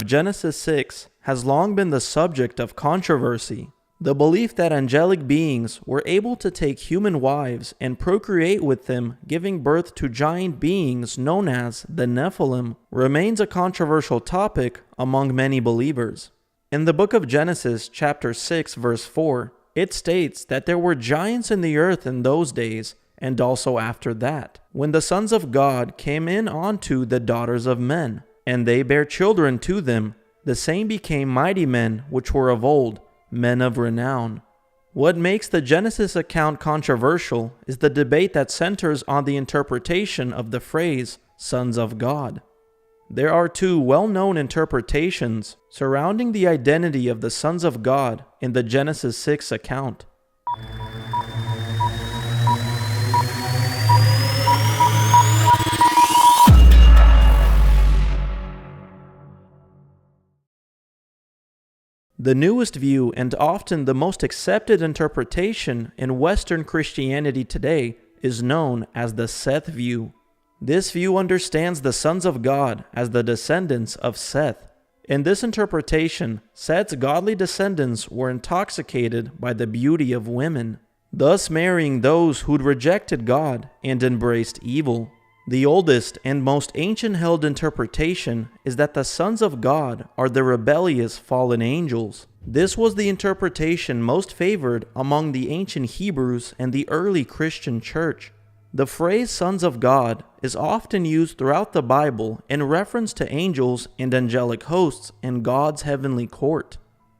Genesis 6 has long been the subject of controversy. The belief that angelic beings were able to take human wives and procreate with them, giving birth to giant beings known as the Nephilim, remains a controversial topic among many believers. In the book of Genesis, chapter 6, verse 4, it states that there were giants in the earth in those days, and also after that, when the sons of God came in unto the daughters of men, and they bare children to them, the same became mighty men which were of old, men of renown. What makes the Genesis account controversial is the debate that centers on the interpretation of the phrase, sons of God. There are two well-known interpretations surrounding the identity of the sons of God in the Genesis 6 account. The newest view and often the most accepted interpretation in Western Christianity today is known as the Seth view. This view understands the sons of God as the descendants of Seth. In this interpretation, Seth's godly descendants were intoxicated by the beauty of women, thus marrying those who'd rejected God and embraced evil. The oldest and most ancient-held interpretation is that the sons of God are the rebellious fallen angels. This was the interpretation most favored among the ancient Hebrews and the early Christian church. The phrase sons of God is often used throughout the Bible in reference to angels and angelic hosts in God's heavenly court.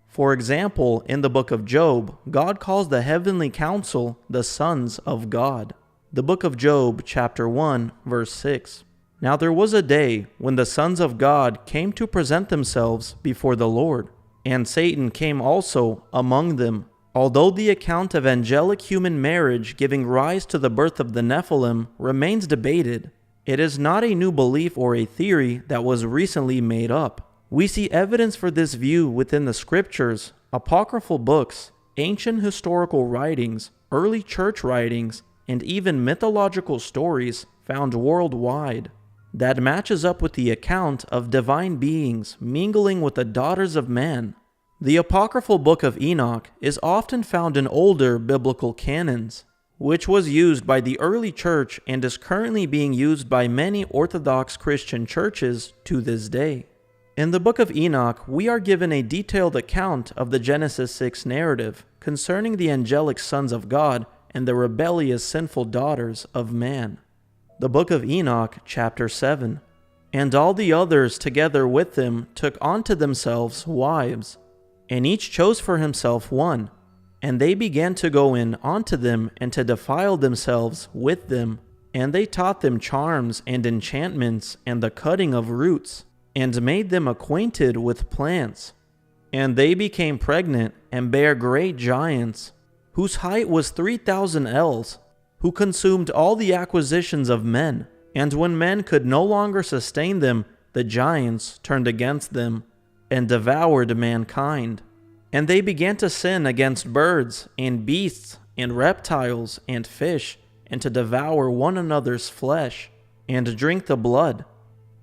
For example, in the book of Job, God calls the heavenly council the sons of God. The book of Job, chapter 1, verse 6. Now there was a day when the sons of God came to present themselves before the Lord, and Satan came also among them. Although the account of angelic human marriage giving rise to the birth of the Nephilim remains debated, it is not a new belief or a theory that was recently made up. We see evidence for this view within the scriptures, apocryphal books, ancient historical writings, early church writings, and even mythological stories found worldwide. That matches up with the account of divine beings mingling with the daughters of men. The apocryphal book of Enoch is often found in older biblical canons, which was used by the early church and is currently being used by many Orthodox Christian churches to this day. In the book of Enoch, we are given a detailed account of the Genesis 6 narrative concerning the angelic sons of God and the rebellious sinful daughters of man. The book of Enoch, chapter 7. And all the others together with them took unto themselves wives, and each chose for himself one, and they began to go in unto them and to defile themselves with them. And they taught them charms and enchantments and the cutting of roots, and made them acquainted with plants. And they became pregnant and bare great giants, whose height was 3,000 ells, who consumed all the acquisitions of men. And when men could no longer sustain them, the giants turned against them, and devoured mankind. And they began to sin against birds, and beasts, and reptiles, and fish, and to devour one another's flesh, and drink the blood.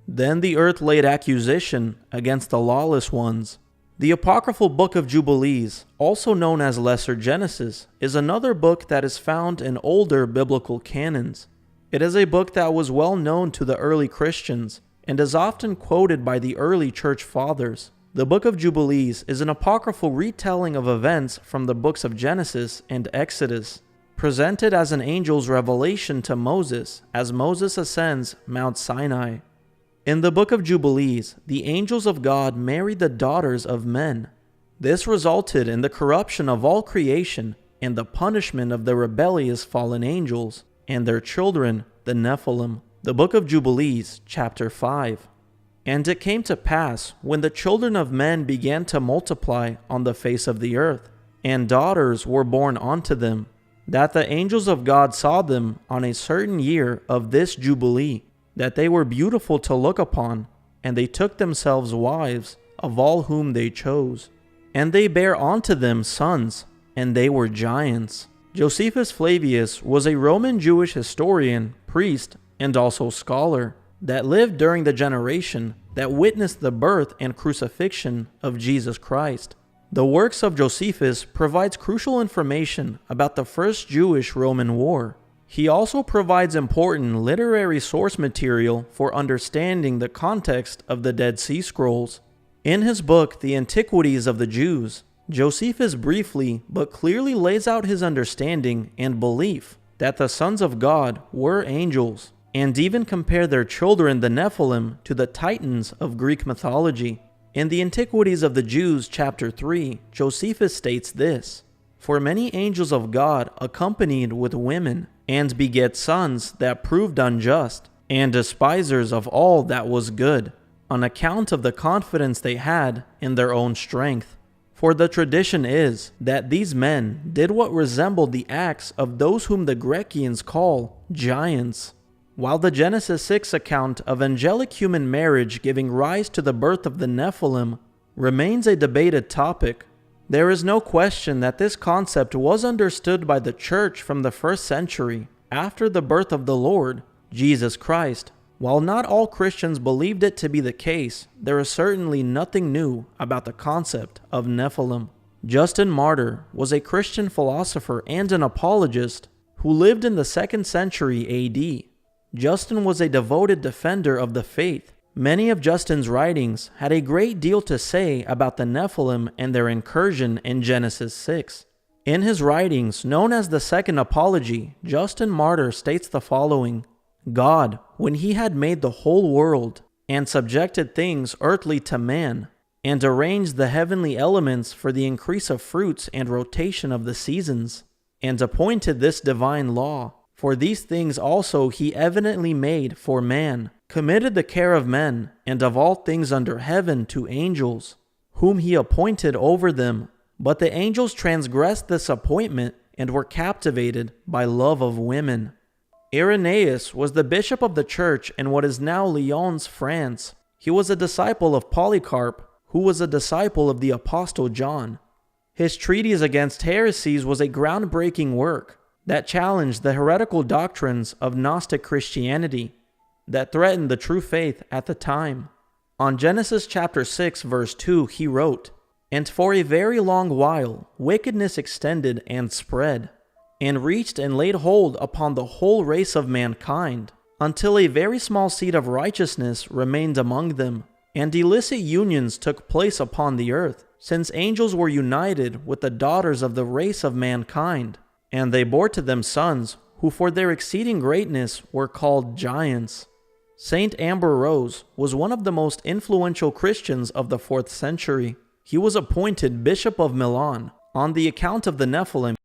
Then the earth laid accusation against the lawless ones. The apocryphal book of Jubilees, also known as Lesser Genesis, is another book that is found in older biblical canons. It is a book that was well known to the early Christians and is often quoted by the early church fathers. The book of Jubilees is an apocryphal retelling of events from the books of Genesis and Exodus, presented as an angel's revelation to Moses as Moses ascends Mount Sinai. In the book of Jubilees, the angels of God married the daughters of men. This resulted in the corruption of all creation and the punishment of the rebellious fallen angels and their children, the Nephilim. The book of Jubilees, chapter 5. And it came to pass, when the children of men began to multiply on the face of the earth, and daughters were born unto them, that the angels of God saw them on a certain year of this Jubilee, that they were beautiful to look upon, and they took themselves wives of all whom they chose. And they bare unto them sons, and they were giants. Josephus Flavius was a Roman Jewish historian, priest, and also scholar. that lived during the generation that witnessed the birth and crucifixion of Jesus Christ. The works of Josephus provides crucial information about the First Jewish-Roman War. He also provides important literary source material for understanding the context of the Dead Sea Scrolls. In his book, The Antiquities of the Jews, Josephus briefly but clearly lays out his understanding and belief that the sons of God were angels, and even compare their children, the Nephilim, to the Titans of Greek mythology. In The Antiquities of the Jews, chapter 3, Josephus states this: "For many angels of God accompanied with women, and beget sons that proved unjust, and despisers of all that was good, on account of the confidence they had in their own strength. For the tradition is that these men did what resembled the acts of those whom the Grecians call giants." While the Genesis 6 account of angelic human marriage giving rise to the birth of the Nephilim remains a debated topic, there is no question that this concept was understood by the church from the 1st century after the birth of the Lord, Jesus Christ. While not all Christians believed it to be the case, there is certainly nothing new about the concept of Nephilim. Justin Martyr was a Christian philosopher and an apologist who lived in the 2nd century AD. Justin was a devoted defender of the faith. Many of Justin's writings had a great deal to say about the Nephilim and their incursion in Genesis 6. In his writings, known as the Second Apology, Justin Martyr states the following: "God, when he had made the whole world, and subjected things earthly to man, and arranged the heavenly elements for the increase of fruits and rotation of the seasons, and appointed this divine law, for these things also he evidently made for man, committed the care of men, and of all things under heaven to angels, whom he appointed over them. But the angels transgressed this appointment, and were captivated by love of women." Irenaeus was the bishop of the church in what is now Lyons, France. He was a disciple of Polycarp, who was a disciple of the Apostle John. His treatise against heresies was a groundbreaking work that challenged the heretical doctrines of Gnostic Christianity that threatened the true faith at the time. On Genesis chapter 6 verse 2 he wrote, "And for a very long while wickedness extended and spread, and reached and laid hold upon the whole race of mankind, until a very small seed of righteousness remained among them, and illicit unions took place upon the earth, since angels were united with the daughters of the race of mankind. And they bore to them sons, who for their exceeding greatness were called giants." Saint Ambrose was one of the most influential Christians of the 4th century. He was appointed Bishop of Milan on the account of the Nephilim.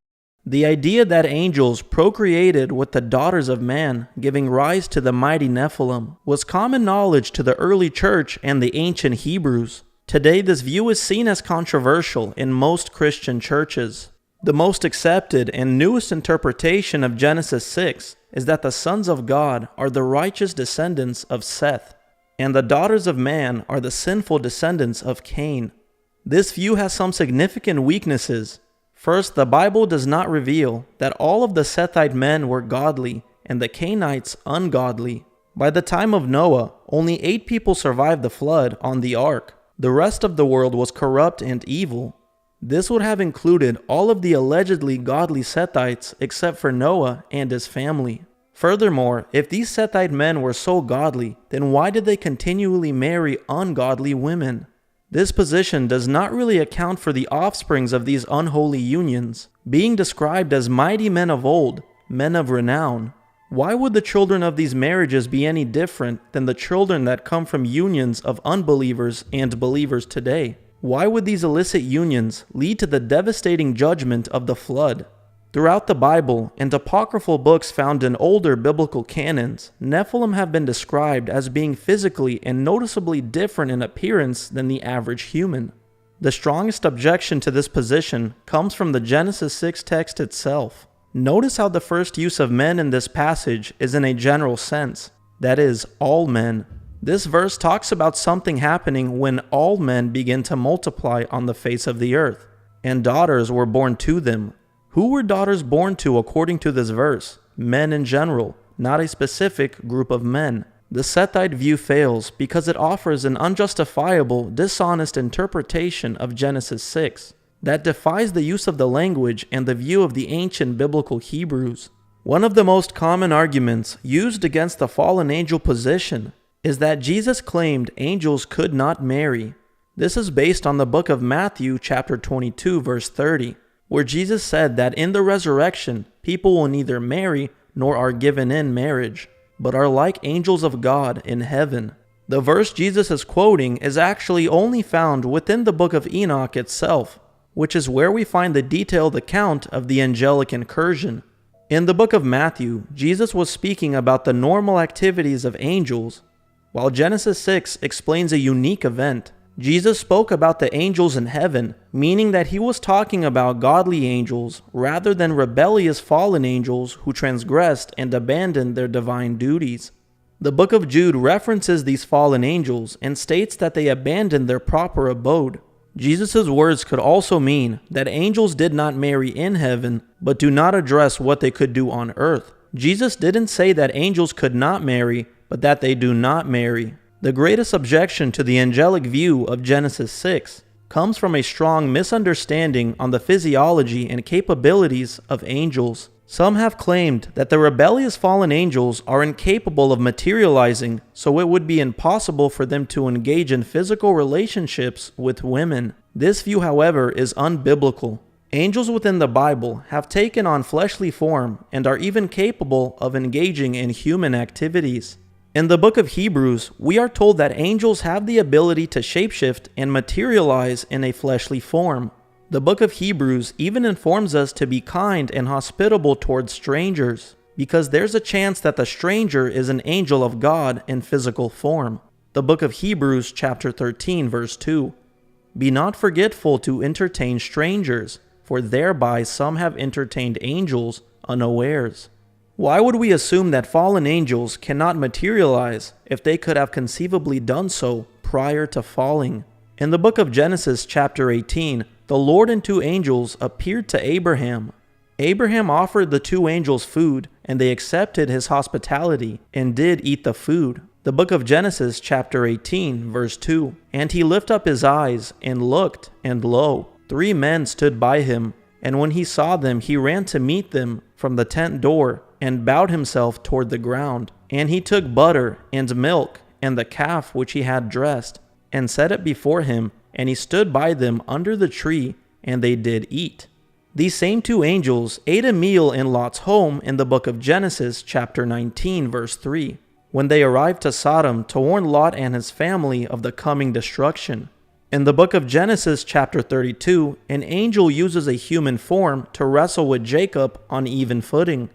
The idea that angels procreated with the daughters of man, giving rise to the mighty Nephilim, was common knowledge to the early church and the ancient Hebrews. Today, this view is seen as controversial in most Christian churches. The most accepted and newest interpretation of Genesis 6 is that the sons of God are the righteous descendants of Seth, and the daughters of man are the sinful descendants of Cain. This view has some significant weaknesses. First, the Bible does not reveal that all of the Sethite men were godly and the Cainites ungodly. By the time of Noah, only 8 people survived the flood on the ark. The rest of the world was corrupt and evil. This would have included all of the allegedly godly Sethites except for Noah and his family. Furthermore, if these Sethite men were so godly, then why did they continually marry ungodly women? This position does not really account for the offsprings of these unholy unions, being described as mighty men of old, men of renown. Why would the children of these marriages be any different than the children that come from unions of unbelievers and believers today? Why would these illicit unions lead to the devastating judgment of the flood? Throughout the Bible and apocryphal books found in older biblical canons, Nephilim have been described as being physically and noticeably different in appearance than the average human. The strongest objection to this position comes from the Genesis 6 text itself. Notice how the first use of men in this passage is in a general sense, that is, all men. This verse talks about something happening when all men begin to multiply on the face of the earth, and daughters were born to them. Who were daughters born to according to this verse? Men in general, not a specific group of men. The Sethite view fails because it offers an unjustifiable, dishonest interpretation of Genesis 6 that defies the use of the language and the view of the ancient biblical Hebrews. One of the most common arguments used against the fallen angel position is that Jesus claimed angels could not marry. This is based on the book of Matthew chapter 22 verse 30, where Jesus said that in the resurrection, people will neither marry nor are given in marriage, but are like angels of God in heaven. The verse Jesus is quoting is actually only found within the book of Enoch itself, which is where we find the detailed account of the angelic incursion. In the book of Matthew, Jesus was speaking about the normal activities of angels, while Genesis 6 explains a unique event. Jesus spoke about the angels in heaven, meaning that he was talking about godly angels rather than rebellious fallen angels who transgressed and abandoned their divine duties. The book of Jude references these fallen angels and states that they abandoned their proper abode. Jesus' words could also mean that angels did not marry in heaven, but do not address what they could do on earth. Jesus didn't say that angels could not marry, but that they do not marry. The greatest objection to the angelic view of Genesis 6 comes from a strong misunderstanding on the physiology and capabilities of angels. Some have claimed that the rebellious fallen angels are incapable of materializing, so it would be impossible for them to engage in physical relationships with women. This view, however, is unbiblical. Angels within the Bible have taken on fleshly form and are even capable of engaging in human activities. In the book of Hebrews, we are told that angels have the ability to shapeshift and materialize in a fleshly form. The book of Hebrews even informs us to be kind and hospitable towards strangers, because there's a chance that the stranger is an angel of God in physical form. The book of Hebrews chapter 13 verse 2. Be not forgetful to entertain strangers, for thereby some have entertained angels unawares. Why would we assume that fallen angels cannot materialize if they could have conceivably done so prior to falling? In the book of Genesis chapter 18, the Lord and two angels appeared to Abraham. Abraham offered the two angels food, and they accepted his hospitality and did eat the food. The book of Genesis chapter 18 verse 2. And he lifted up his eyes and looked, and lo, 3 men stood by him. And when he saw them, he ran to meet them from the tent door, and bowed himself toward the ground. And he took butter and milk and the calf which he had dressed, and set it before him, and he stood by them under the tree, and they did eat. These same 2 angels ate a meal in Lot's home in the book of Genesis chapter 19 verse 3, when they arrived to Sodom to warn Lot and his family of the coming destruction. In the book of Genesis chapter 32, an angel uses a human form to wrestle with Jacob on even footing.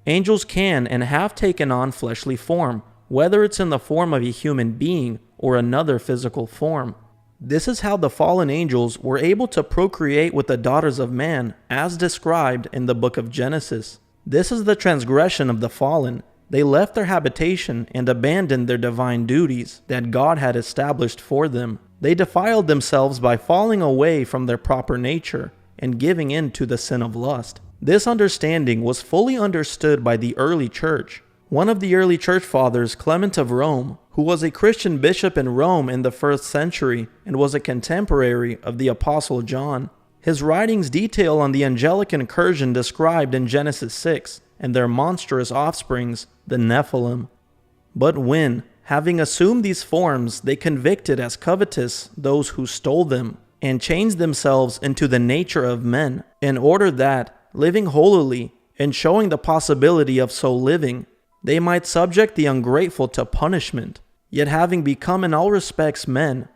Angels can and have taken on fleshly form, whether it's in the form of a human being or another physical form. This is how the fallen angels were able to procreate with the daughters of man, as described in the book of Genesis. This is the transgression of the fallen. They left their habitation and abandoned their divine duties that God had established for them. They defiled themselves by falling away from their proper nature and giving in to the sin of lust. This understanding was fully understood by the early church. One of the early church fathers, Clement of Rome, who was a Christian bishop in Rome in the 1st century and was a contemporary of the Apostle John, his writings detail on the angelic incursion described in Genesis 6 and their monstrous offsprings, the Nephilim. But when, having assumed these forms, they convicted as covetous those who stole them, and changed themselves into the nature of men, in order that, living holily, and showing the possibility of so living, they might subject the ungrateful to punishment. Yet having become in all respects men,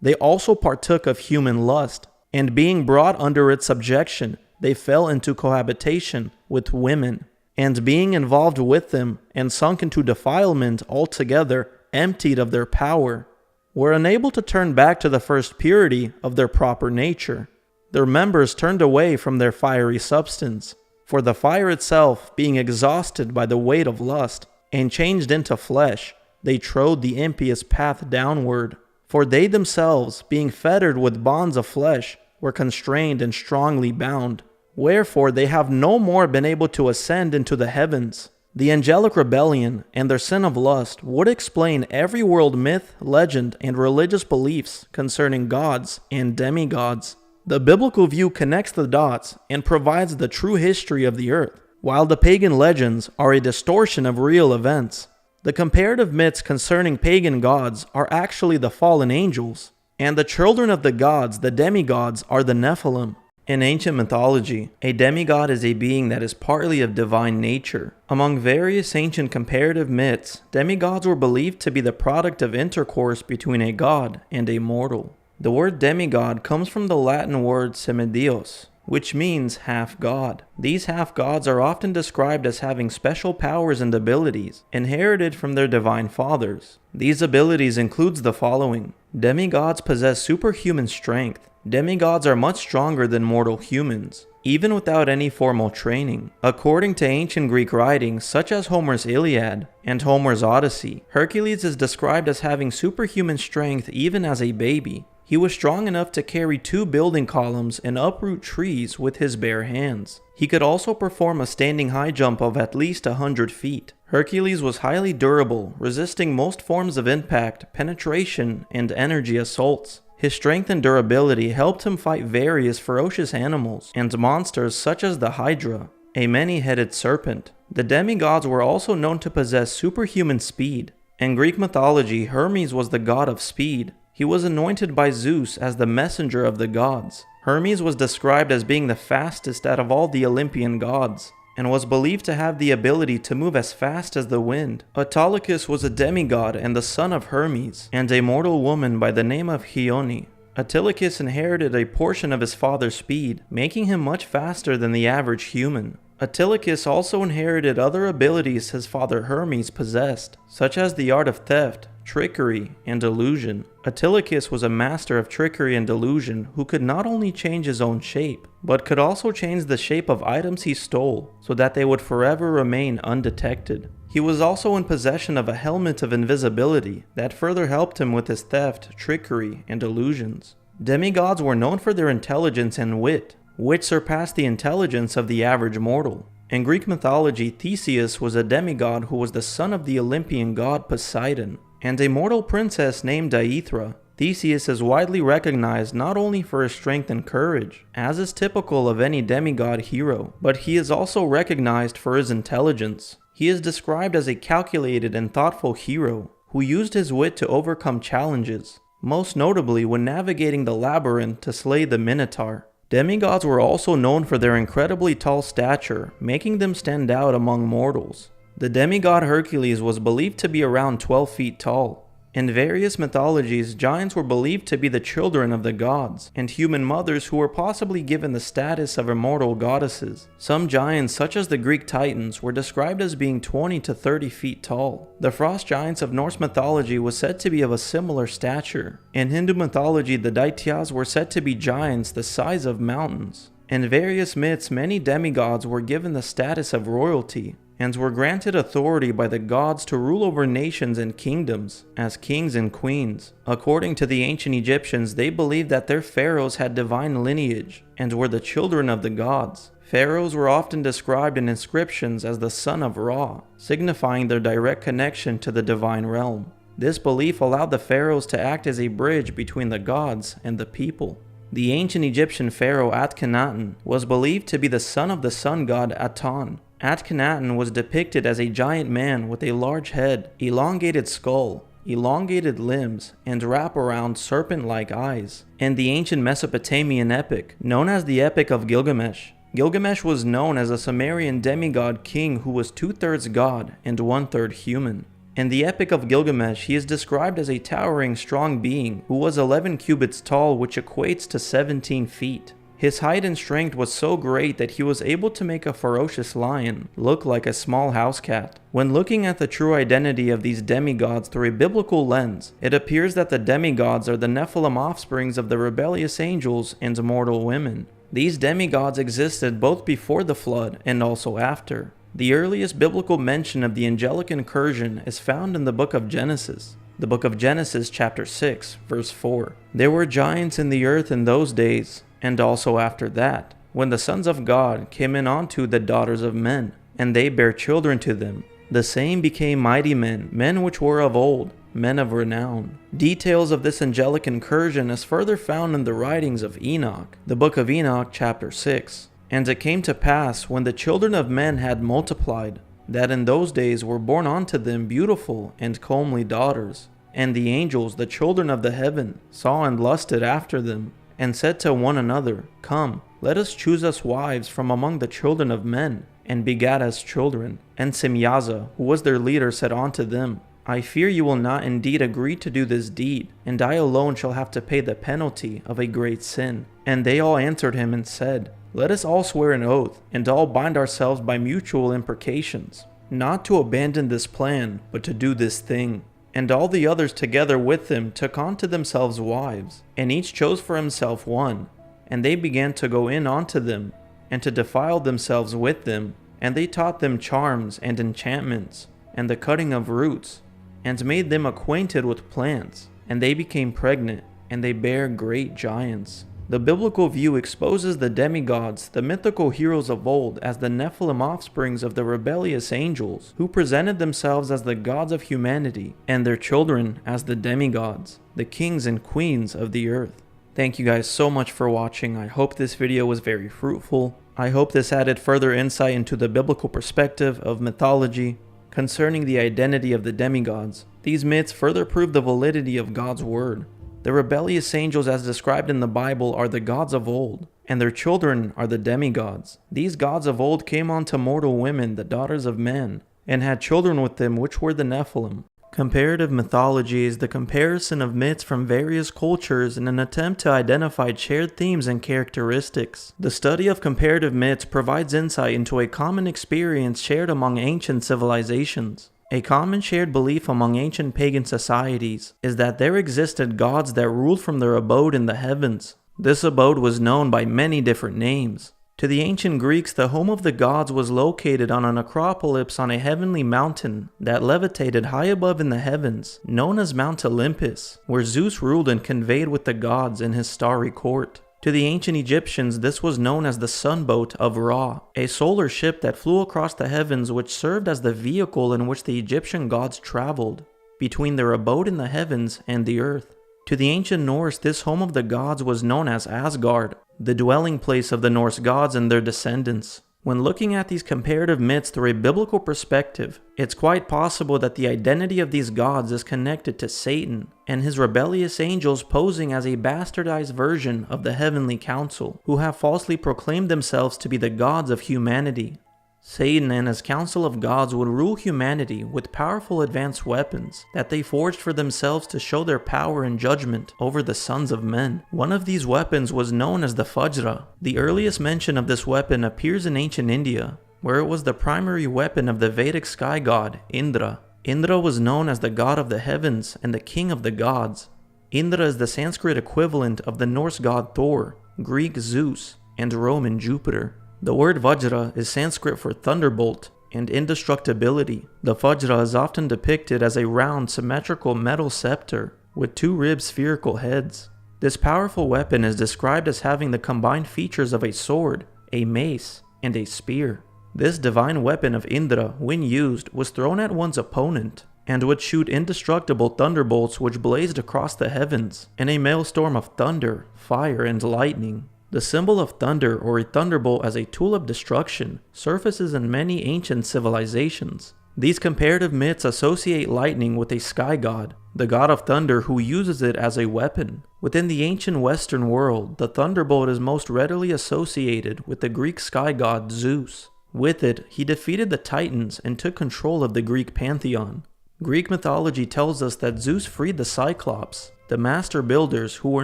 they also partook of human lust, and being brought under its subjection, they fell into cohabitation with women, and being involved with them, and sunk into defilement altogether, emptied of their power, were unable to turn back to the first purity of their proper nature. Their members turned away from their fiery substance, for the fire itself being exhausted by the weight of lust, and changed into flesh, they trode the impious path downward. For they themselves, being fettered with bonds of flesh, were constrained and strongly bound. Wherefore they have no more been able to ascend into the heavens, The angelic rebellion and their sin of lust would explain every world myth, legend, and religious beliefs concerning gods and demigods. The biblical view connects the dots and provides the true history of the earth, while the pagan legends are a distortion of real events. The comparative myths concerning pagan gods are actually the fallen angels, and the children of the gods, the demigods, are the Nephilim. In ancient mythology, a demigod is a being that is partly of divine nature. Among various ancient comparative myths, demigods were believed to be the product of intercourse between a god and a mortal. The word demigod comes from the Latin word semideus, which means half-god. These half-gods are often described as having special powers and abilities, inherited from their divine fathers. These abilities includes the following. Demigods possess superhuman strength. Demigods are much stronger than mortal humans, even without any formal training. According to ancient Greek writings such as Homer's Iliad and Homer's Odyssey, Hercules is described as having superhuman strength even as a baby. He was strong enough to carry 2 building columns and uproot trees with his bare hands. He could also perform a standing high jump of at least 100 feet. Hercules was highly durable, resisting most forms of impact, penetration, and energy assaults. His strength and durability helped him fight various ferocious animals and monsters such as the Hydra, a many-headed serpent. The demigods were also known to possess superhuman speed. In Greek mythology, Hermes was the god of speed. He was anointed by Zeus as the messenger of the gods. Hermes was described as being the fastest out of all the Olympian gods, and was believed to have the ability to move as fast as the wind. Autolycus was a demigod and the son of Hermes, and a mortal woman by the name of Ione. Autolycus inherited a portion of his father's speed, making him much faster than the average human. Autolycus also inherited other abilities his father Hermes possessed, such as the art of theft, trickery, and illusion. Autolycus was a master of trickery and delusion who could not only change his own shape, but could also change the shape of items he stole so that they would forever remain undetected. He was also in possession of a helmet of invisibility that further helped him with his theft, trickery, and illusions. Demigods were known for their intelligence and wit, which surpassed the intelligence of the average mortal. In Greek mythology, Theseus was a demigod who was the son of the Olympian god Poseidon, and a mortal princess named Aethra. Theseus is widely recognized not only for his strength and courage, as is typical of any demigod hero, but he is also recognized for his intelligence. He is described as a calculated and thoughtful hero who used his wit to overcome challenges, most notably when navigating the labyrinth to slay the Minotaur. Demigods were also known for their incredibly tall stature, making them stand out among mortals. The demigod Hercules was believed to be around 12 feet tall. In various mythologies, giants were believed to be the children of the gods, and human mothers who were possibly given the status of immortal goddesses. Some giants, such as the Greek Titans, were described as being 20 to 30 feet tall. The frost giants of Norse mythology was said to be of a similar stature. In Hindu mythology, the Daityas were said to be giants the size of mountains. In various myths, many demigods were given the status of royalty, and were granted authority by the gods to rule over nations and kingdoms, as kings and queens. According to the ancient Egyptians, they believed that their pharaohs had divine lineage, and were the children of the gods. Pharaohs were often described in inscriptions as the son of Ra, signifying their direct connection to the divine realm. This belief allowed the pharaohs to act as a bridge between the gods and the people. The ancient Egyptian pharaoh Akhenaten was believed to be the son of the sun god Aton. Akhenaten was depicted as a giant man with a large head, elongated skull, elongated limbs, and wraparound serpent-like eyes. In the ancient Mesopotamian epic, known as the Epic of Gilgamesh, Gilgamesh was known as a Sumerian demigod king who was 2/3 god and 1/3 human. In the Epic of Gilgamesh, he is described as a towering, strong being who was 11 cubits tall, which equates to 17 feet. His height and strength was so great that he was able to make a ferocious lion look like a small house cat. When looking at the true identity of these demigods through a biblical lens, it appears that the demigods are the Nephilim offsprings of the rebellious angels and mortal women. These demigods existed both before the flood and also after. The earliest biblical mention of the angelic incursion is found in the book of Genesis. The book of Genesis chapter 6, verse 4. There were giants in the earth in those days, and also after that, when the sons of God came in unto the daughters of men, and they bare children to them. The same became mighty men, men which were of old, men of renown. Details of this angelic incursion is further found in the writings of Enoch, the book of Enoch, chapter 6. And it came to pass, when the children of men had multiplied, that in those days were born unto them beautiful and comely daughters. And the angels, the children of the heaven, saw and lusted after them, and said to one another, Come, let us choose us wives from among the children of men, and begat us children. And Simyaza, who was their leader, said unto them, I fear you will not indeed agree to do this deed, and I alone shall have to pay the penalty of a great sin. And they all answered him and said, Let us all swear an oath, and all bind ourselves by mutual imprecations, not to abandon this plan, but to do this thing. And all the others together with them took unto themselves wives, and each chose for himself one. And they began to go in unto them, and to defile themselves with them. And they taught them charms and enchantments, and the cutting of roots, and made them acquainted with plants. And they became pregnant, and they bare great giants. The biblical view exposes the demigods, the mythical heroes of old, as the Nephilim offsprings of the rebellious angels, who presented themselves as the gods of humanity, and their children as the demigods, the kings and queens of the earth. Thank you guys so much for watching. I hope this video was very fruitful. I hope this added further insight into the biblical perspective of mythology concerning the identity of the demigods. These myths further prove the validity of God's word. The rebellious angels as described in the Bible are the gods of old, and their children are the demigods. These gods of old came unto mortal women, the daughters of men, and had children with them, which were the Nephilim. Comparative mythology is the comparison of myths from various cultures in an attempt to identify shared themes and characteristics. The study of comparative myths provides insight into a common experience shared among ancient civilizations. A common shared belief among ancient pagan societies is that there existed gods that ruled from their abode in the heavens. This abode was known by many different names. To the ancient Greeks, the home of the gods was located on an acropolis on a heavenly mountain that levitated high above in the heavens, known as Mount Olympus, where Zeus ruled and conveyed with the gods in his starry court. To the ancient Egyptians, this was known as the sunboat of Ra, a solar ship that flew across the heavens which served as the vehicle in which the Egyptian gods traveled between their abode in the heavens and the earth. To the ancient Norse, this home of the gods was known as Asgard, the dwelling place of the Norse gods and their descendants. When looking at these comparative myths through a biblical perspective, it's quite possible that the identity of these gods is connected to Satan and his rebellious angels posing as a bastardized version of the heavenly council, who have falsely proclaimed themselves to be the gods of humanity. Satan and his council of gods would rule humanity with powerful advanced weapons that they forged for themselves to show their power and judgment over the sons of men. One of these weapons was known as the Vajra. The earliest mention of this weapon appears in ancient India, where it was the primary weapon of the Vedic sky god, Indra. Indra was known as the god of the heavens and the king of the gods. Indra is the Sanskrit equivalent of the Norse god Thor, Greek Zeus, and Roman Jupiter. The word Vajra is Sanskrit for thunderbolt and indestructibility. The Vajra is often depicted as a round, symmetrical metal scepter with two ribbed spherical heads. This powerful weapon is described as having the combined features of a sword, a mace, and a spear. This divine weapon of Indra, when used, was thrown at one's opponent and would shoot indestructible thunderbolts which blazed across the heavens in a maelstrom of thunder, fire, and lightning. The symbol of thunder, or a thunderbolt as a tool of destruction, surfaces in many ancient civilizations. These comparative myths associate lightning with a sky god, the god of thunder who uses it as a weapon. Within the ancient Western world, the thunderbolt is most readily associated with the Greek sky god Zeus. With it, he defeated the Titans and took control of the Greek pantheon. Greek mythology tells us that Zeus freed the Cyclops, the master builders who were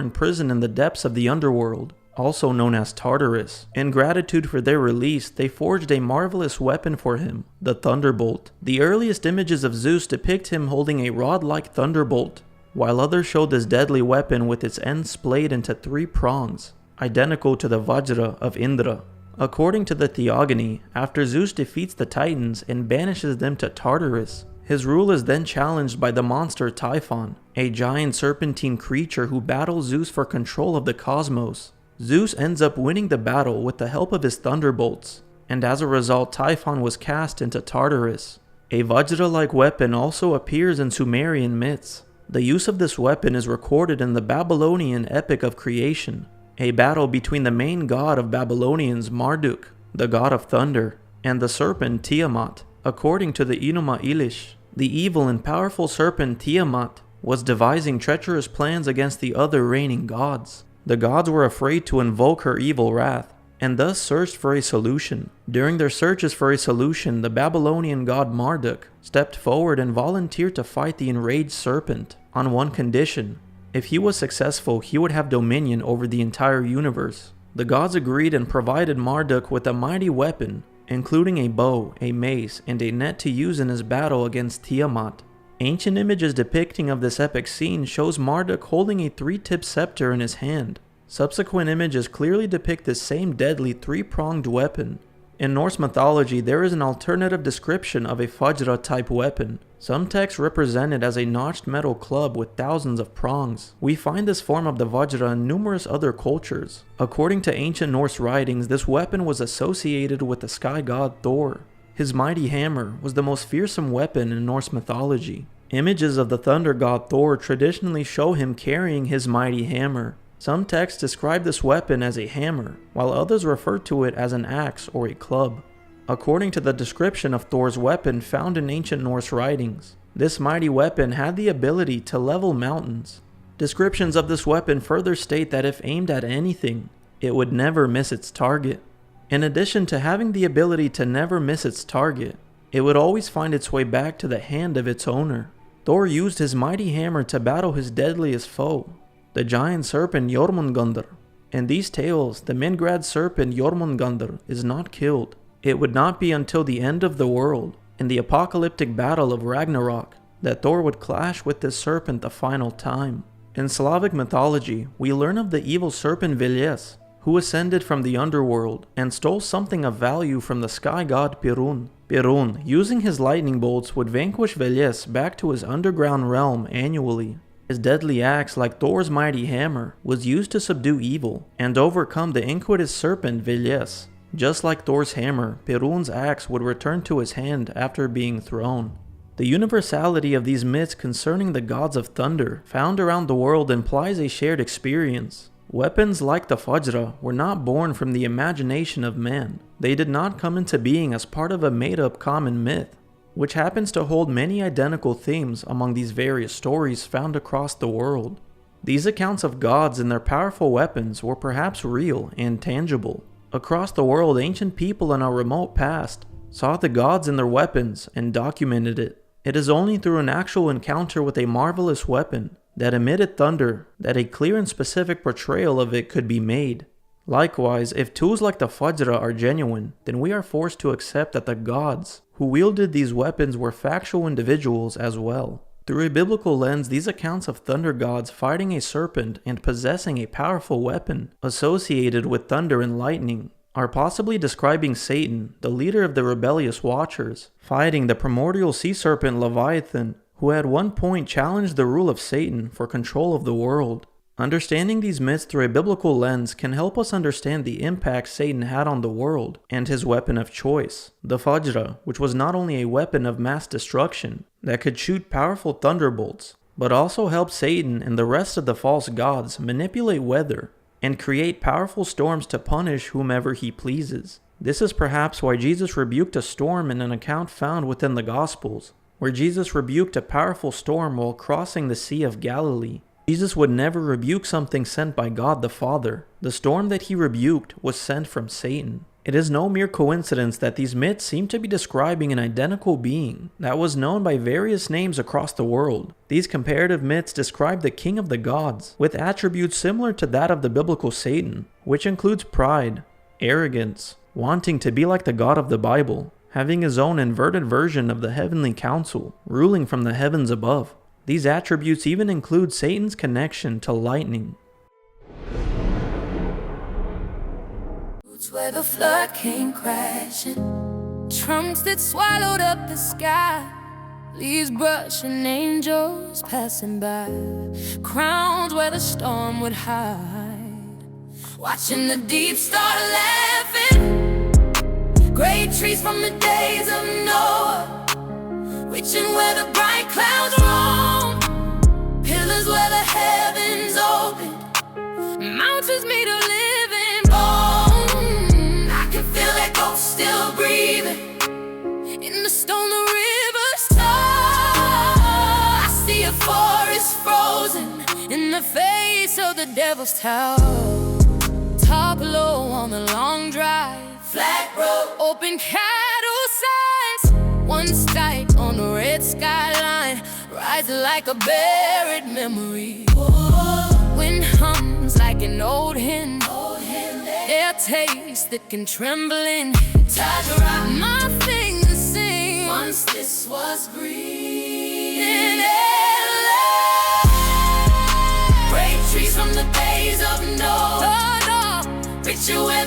imprisoned in the depths of the underworld, also known as Tartarus. In gratitude for their release, they forged a marvelous weapon for him, the thunderbolt. The earliest images of Zeus depict him holding a rod-like thunderbolt, while others show this deadly weapon with its ends splayed into 3 prongs, identical to the Vajra of Indra. According to the Theogony, after Zeus defeats the Titans and banishes them to Tartarus, his rule is then challenged by the monster Typhon, a giant serpentine creature who battles Zeus for control of the cosmos. Zeus ends up winning the battle with the help of his thunderbolts. and as a result Typhon was cast into Tartarus. A Vajra-like weapon also appears in Sumerian myths. The use of this weapon is recorded in the Babylonian Epic of Creation, a battle between the main god of Babylonians, Marduk, the god of thunder, and the serpent Tiamat. According to the Enuma Elish, the evil and powerful serpent Tiamat was devising treacherous plans against the other reigning gods. The gods were afraid to invoke her evil wrath, and thus searched for a solution. During their searches for a solution, the Babylonian god Marduk stepped forward and volunteered to fight the enraged serpent on one condition. If he was successful, he would have dominion over the entire universe. The gods agreed and provided Marduk with a mighty weapon, including a bow, a mace, and a net to use in his battle against Tiamat. Ancient images depicting of this epic scene shows Marduk holding a three-tipped scepter in his hand. Subsequent images clearly depict this same deadly three-pronged weapon. In Norse mythology, there is an alternative description of a Vajra-type weapon. Some texts represent it as a notched metal club with thousands of prongs. We find this form of the Vajra in numerous other cultures. According to ancient Norse writings, this weapon was associated with the sky god Thor. His mighty hammer was the most fearsome weapon in Norse mythology. Images of the thunder god Thor traditionally show him carrying his mighty hammer. Some texts describe this weapon as a hammer, while others refer to it as an axe or a club. According to the description of Thor's weapon found in ancient Norse writings, this mighty weapon had the ability to level mountains. Descriptions of this weapon further state that if aimed at anything, it would never miss its target. In addition to having the ability to never miss its target, it would always find its way back to the hand of its owner. Thor used his mighty hammer to battle his deadliest foe, the giant serpent Jormungandr. In these tales, the Mingrad serpent Jormungandr is not killed. It would not be until the end of the world, in the apocalyptic battle of Ragnarok, that Thor would clash with this serpent the final time. In Slavic mythology, we learn of the evil serpent Veljes, who ascended from the underworld and stole something of value from the sky god Perun. Perun, using his lightning bolts, would vanquish Veljes back to his underground realm annually. His deadly axe, like Thor's mighty hammer, was used to subdue evil and overcome the iniquitous serpent Veljes. Just like Thor's hammer, Perun's axe would return to his hand after being thrown. The universality of these myths concerning the gods of thunder found around the world implies a shared experience. Weapons like the Vajra were not born from the imagination of man. They did not come into being as part of a made-up common myth, which happens to hold many identical themes among these various stories found across the world. These accounts of gods and their powerful weapons were perhaps real and tangible. Across the world, ancient people in our remote past saw the gods and their weapons and documented it. It is only through an actual encounter with a marvelous weapon that emitted thunder that a clear and specific portrayal of it could be made. Likewise, if tools like the Vajra are genuine, then we are forced to accept that the gods who wielded these weapons were factual individuals as well. Through a biblical lens, these accounts of thunder gods fighting a serpent and possessing a powerful weapon associated with thunder and lightning are possibly describing Satan, the leader of the rebellious Watchers, fighting the primordial sea serpent Leviathan, who at one point challenged the rule of Satan for control of the world. Understanding these myths through a biblical lens can help us understand the impact Satan had on the world and his weapon of choice, the Vajra, which was not only a weapon of mass destruction that could shoot powerful thunderbolts, but also helped Satan and the rest of the false gods manipulate weather and create powerful storms to punish whomever he pleases. This is perhaps why Jesus rebuked a storm in an account found within the Gospels, where Jesus rebuked a powerful storm while crossing the Sea of Galilee. Jesus would never rebuke something sent by God the Father. The storm that he rebuked was sent from Satan. It is no mere coincidence that these myths seem to be describing an identical being that was known by various names across the world. These comparative myths describe the king of the gods with attributes similar to that of the biblical Satan, which includes pride, arrogance, wanting to be like the God of the Bible, having his own inverted version of the heavenly council, ruling from the heavens above. These attributes even include Satan's connection to lightning. Where the flood came crashing, trunks that swallowed up the sky, leaves brushing, angels passing by, crowns where the storm would hide, watching the deep start laughing, Great trees from the days of Noah, reaching where the bright clouds roam. Pillars where the heavens opened, mountains made of living bone. I can feel that ghost still breathing in the stone the rivers tall. I see a forest frozen in the face of the devil's tower. Top low on the long drive, flat road, open cattle signs. One sight on the red skyline, rising like a buried memory. Wind hums like an old hymn, their taste thick and trembling. My fingers sing, once this was green. Great trees from the days of Noah, reaching where